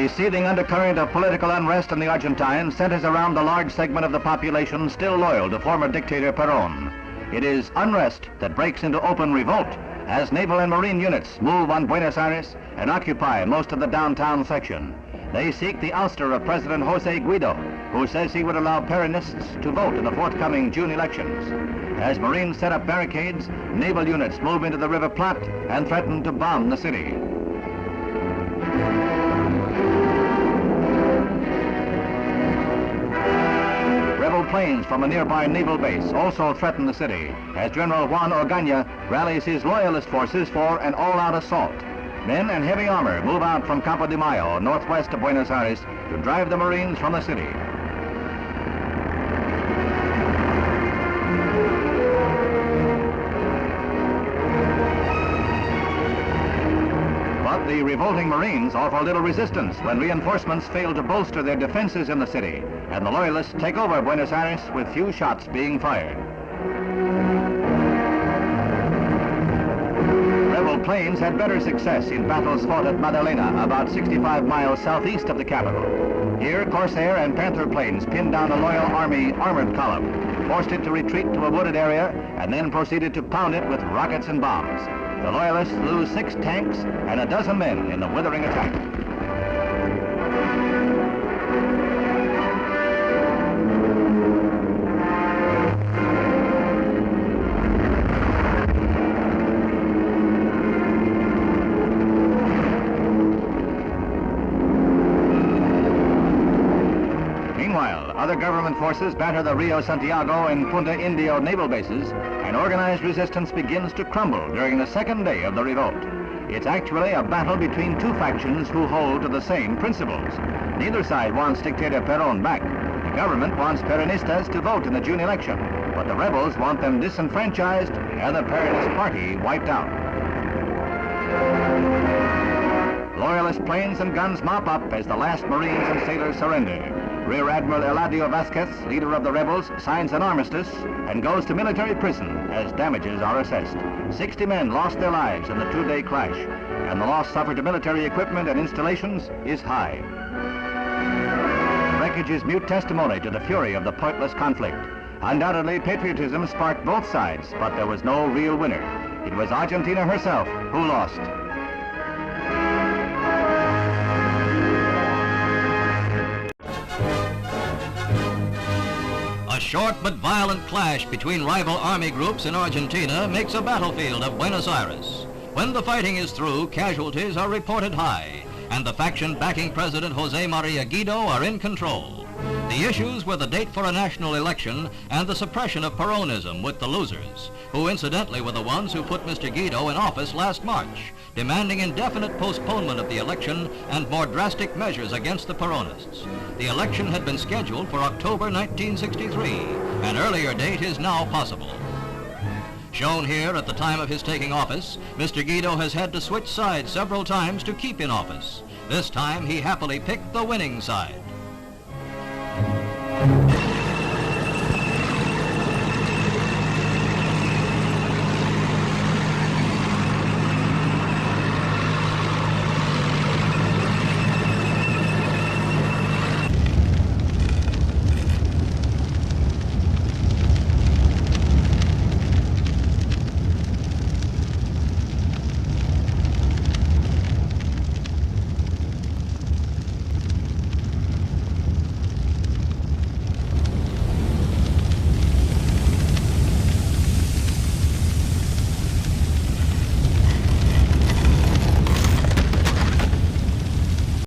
The seething undercurrent of political unrest in the Argentine centers around the large segment of the population still loyal to former dictator Perón. It is unrest that breaks into open revolt as naval and marine units move on Buenos Aires and occupy most of the downtown section. They seek the ouster of President José Guido, who says he would allow Peronists to vote in the forthcoming June elections. As Marines set up barricades, naval units move into the River Plate and threaten to bomb the city. Rebel planes from a nearby naval base also threaten the city as General Juan Orgaña rallies his loyalist forces for an all-out assault. Men in heavy armor move out from Campo de Mayo, northwest of Buenos Aires, to drive the Marines from the city. But the revolting Marines offer little resistance when reinforcements fail to bolster their defenses in the city, and the Loyalists take over Buenos Aires with few shots being fired. Rebel planes had better success in battles fought at Magdalena, about 65 miles southeast of the capital. Here, Corsair and Panther planes pinned down a loyal Army armored column, forced it to retreat to a wooded area, and then proceeded to pound it with rockets and bombs. The Loyalists lose 6 tanks and a dozen men in the withering attack. Other government forces batter the Rio Santiago and Punta Indio naval bases, and organized resistance begins to crumble during the second day of the revolt. It's actually a battle between two factions who hold to the same principles. Neither side wants dictator Perón back. The government wants Peronistas to vote in the June election, but the rebels want them disenfranchised and the Peronist party wiped out. Loyalist planes and guns mop up as the last Marines and sailors surrender. Rear Admiral Eladio Vasquez, leader of the rebels, signs an armistice and goes to military prison as damages are assessed. 60 men lost their lives in the 2-day clash, and the loss suffered to military equipment and installations is high. The wreckage is mute testimony to the fury of the pointless conflict. Undoubtedly, patriotism sparked both sides, but there was no real winner. It was Argentina herself who lost. A short but violent clash between rival army groups in Argentina makes a battlefield of Buenos Aires. When the fighting is through, casualties are reported high, and the faction backing President José María Guido are in control. The issues were the date for a national election and the suppression of Peronism with the losers, who incidentally were the ones who put Mr. Guido in office last March, demanding indefinite postponement of the election and more drastic measures against the Peronists. The election had been scheduled for October 1963. An earlier date is now possible. Shown here at the time of his taking office, Mr. Guido has had to switch sides several times to keep in office. This time he happily picked the winning side.